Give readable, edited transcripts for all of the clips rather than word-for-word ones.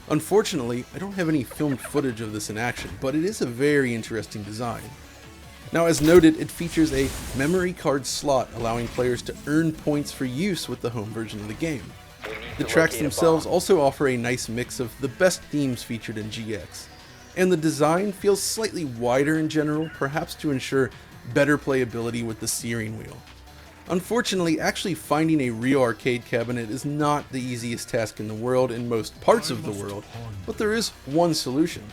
Unfortunately, I don't have any filmed footage of this in action, but it is a very interesting design. Now, as noted, it features a memory card slot allowing players to earn points for use with the home version of the game. The tracks themselves also offer a nice mix of the best themes featured in GX, and the design feels slightly wider in general, perhaps to ensure better playability with the steering wheel. Unfortunately, actually finding a real arcade cabinet is not the easiest task in the world in most parts of the world, but there is one solution.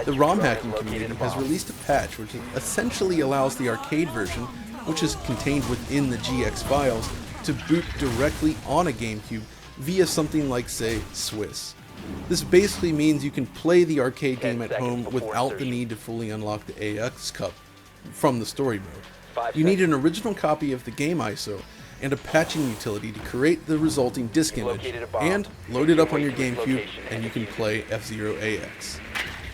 The ROM hacking community has released a patch which essentially allows the arcade version, which is contained within the GX files, to boot directly on a GameCube via something like, say, Swiss. This basically means you can play the arcade game at home without the need to fully unlock the AX Cup from the story mode. You need an original copy of the game ISO and a patching utility to create the resulting disk image, and load it up on your GameCube and you can play F-Zero AX.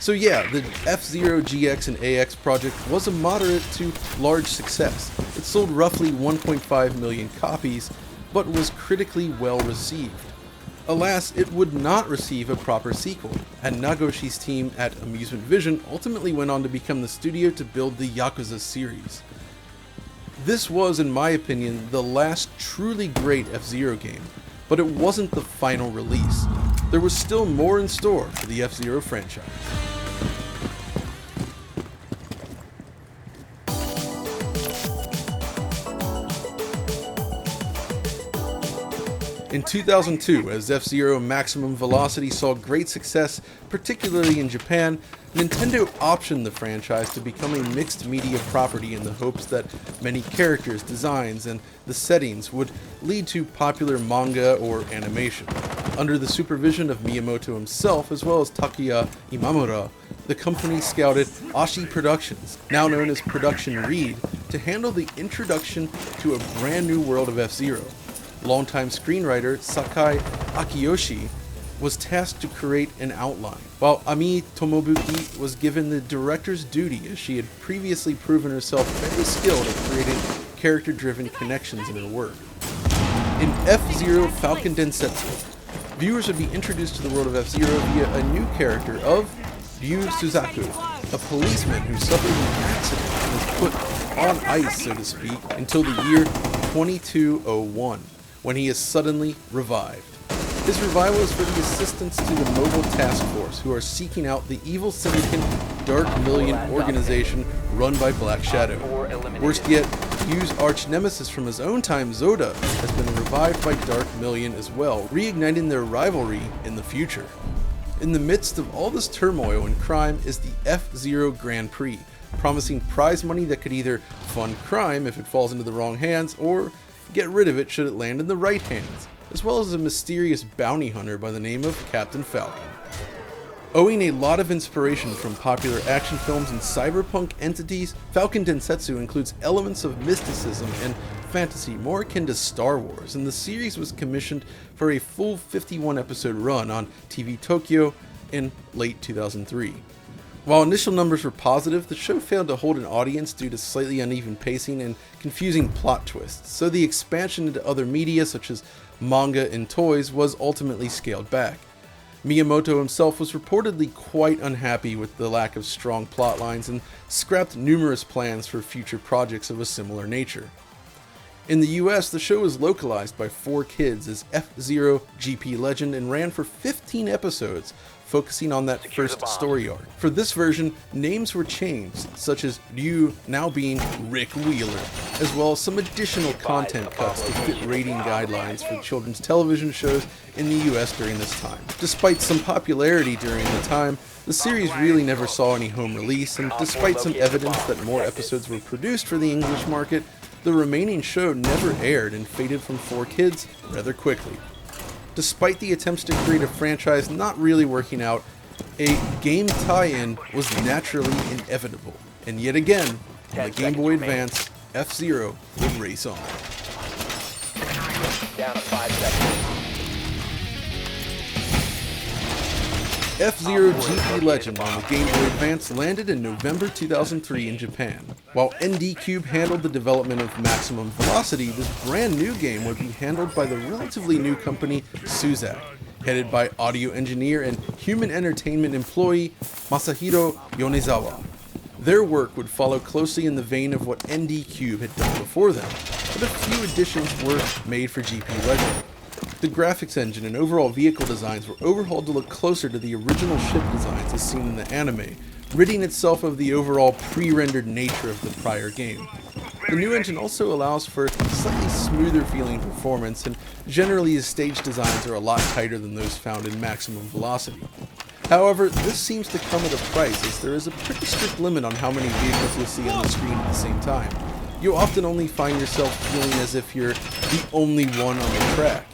So yeah, the F-Zero GX and AX project was a moderate to large success. It sold roughly 1.5 million copies, but was critically well received. Alas, it would not receive a proper sequel, and Nagoshi's team at Amusement Vision ultimately went on to become the studio to build the Yakuza series. This was, in my opinion, the last truly great F-Zero game, but it wasn't the final release. There was still more in store for the F-Zero franchise. In 2002, as F-Zero Maximum Velocity saw great success, particularly in Japan, Nintendo optioned the franchise to become a mixed media property in the hopes that many characters, designs, and the settings would lead to popular manga or animation. Under the supervision of Miyamoto himself, as well as Takuya Imamura, the company scouted Ashi Productions, now known as Production Reed, to handle the introduction to a brand new world of F-Zero. Longtime screenwriter Sakai Akiyoshi was tasked to create an outline, while Ami Tomobuki was given the director's duty, as she had previously proven herself very skilled at creating character-driven connections in her work. In F-Zero Falcon Densetsu, viewers would be introduced to the world of F-Zero via a new character of Ryu Suzaku, a policeman who suffered an accident and was put on ice, so to speak, until the year 2201. When he is suddenly revived. His revival is for the assistance to the Mobile Task Force, who are seeking out the evil syndicate Dark Million organization run by Black Shadow. Worst yet, Ryu's arch nemesis from his own time, Zoda, has been revived by Dark Million as well, reigniting their rivalry in the future. In the midst of all this turmoil and crime is the F-Zero Grand Prix, promising prize money that could either fund crime if it falls into the wrong hands, or get rid of it should it land in the right hands, as well as a mysterious bounty hunter by the name of Captain Falcon. Owing a lot of inspiration from popular action films and cyberpunk entities, Falcon Densetsu includes elements of mysticism and fantasy more akin to Star Wars, and the series was commissioned for a full 51-episode run on TV Tokyo in late 2003. While initial numbers were positive, the show failed to hold an audience due to slightly uneven pacing and confusing plot twists, so the expansion into other media such as manga and toys was ultimately scaled back. Miyamoto himself was reportedly quite unhappy with the lack of strong plot lines and scrapped numerous plans for future projects of a similar nature. In the US, the show was localized by 4Kids as F-Zero GP Legend and ran for 15 episodes, focusing on that first story arc. For this version, names were changed, such as Ryu now being Rick Wheeler, as well as some additional content cuts to fit rating guidelines for children's television shows in the US during this time. Despite some popularity during the time, the series really never saw any home release, and despite some evidence that more episodes were produced for the English market, the remaining show never aired and faded from 4Kids rather quickly. Despite the attempts to create a franchise not really working out, a game tie-in was naturally inevitable, and yet again, on the Game Boy Advance, F-Zero would race on. Down to 5 seconds. F-Zero GP Legend on the Game Boy Advance landed in November 2003 in Japan. While ND Cube handled the development of Maximum Velocity, this brand new game would be handled by the relatively new company Suzak, headed by audio engineer and human entertainment employee Masahiro Yonezawa. Their work would follow closely in the vein of what ND Cube had done before them, but a few additions were made for GP Legend. The graphics engine and overall vehicle designs were overhauled to look closer to the original ship designs as seen in the anime, ridding itself of the overall pre-rendered nature of the prior game. The new engine also allows for slightly smoother feeling performance, and generally the stage designs are a lot tighter than those found in Maximum Velocity. However, this seems to come at a price, as there is a pretty strict limit on how many vehicles you'll see on the screen at the same time. You'll often only find yourself feeling as if you're the only one on the track.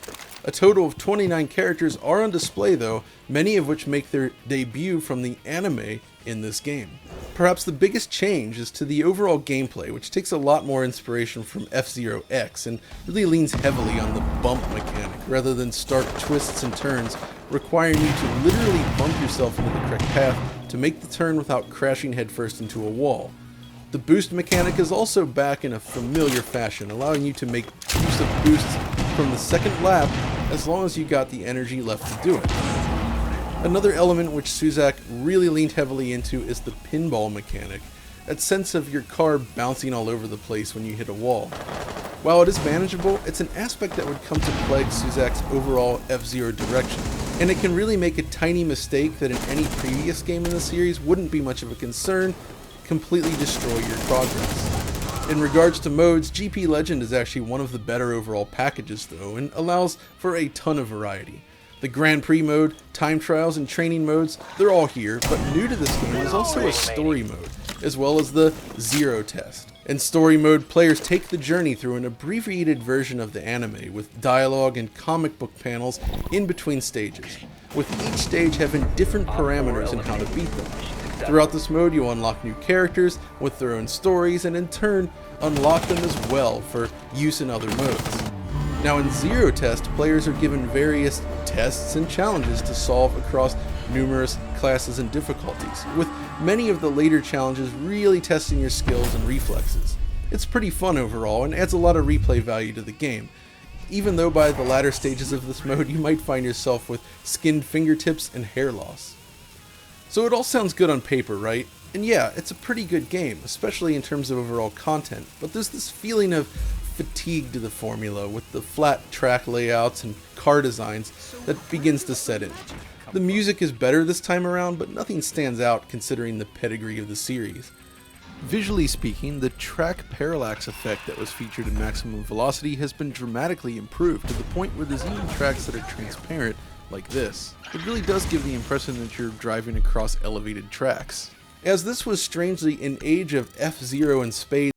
A total of 29 characters are on display though, many of which make their debut from the anime in this game. Perhaps the biggest change is to the overall gameplay, which takes a lot more inspiration from F-Zero X and really leans heavily on the bump mechanic rather than stark twists and turns, requiring you to literally bump yourself into the correct path to make the turn without crashing headfirst into a wall. The boost mechanic is also back in a familiar fashion, allowing you to make use of boosts from the second lap as long as you got the energy left to do it. Another element which Suzak really leaned heavily into is the pinball mechanic, that sense of your car bouncing all over the place when you hit a wall. While it is manageable, it's an aspect that would come to plague Suzak's overall F-Zero direction, and it can really make a tiny mistake that in any previous game in the series wouldn't be much of a concern completely destroy your progress. In regards to modes, GP Legend is actually one of the better overall packages though, and allows for a ton of variety. The Grand Prix mode, time trials, and training modes, they're all here, but new to this game is also a story mode, as well as the Zero Test. In story mode, players take the journey through an abbreviated version of the anime, with dialogue and comic book panels in between stages, with each stage having different parameters and how to beat them. Throughout this mode, you'll unlock new characters with their own stories, and in turn, unlock them as well for use in other modes. Now in Zero Test, players are given various tests and challenges to solve across numerous classes and difficulties, with many of the later challenges really testing your skills and reflexes. It's pretty fun overall and adds a lot of replay value to the game, even though by the latter stages of this mode you might find yourself with skinned fingertips and hair loss. So it all sounds good on paper, right? And yeah, it's a pretty good game, especially in terms of overall content, but there's this feeling of fatigue to the formula with the flat track layouts and car designs that begins to set in. The music is better this time around, but nothing stands out considering the pedigree of the series. Visually speaking, the track parallax effect that was featured in Maximum Velocity has been dramatically improved to the point where there's even tracks that are transparent like this. It really does give the impression that you're driving across elevated tracks. As this was strangely an age of F-Zero and spades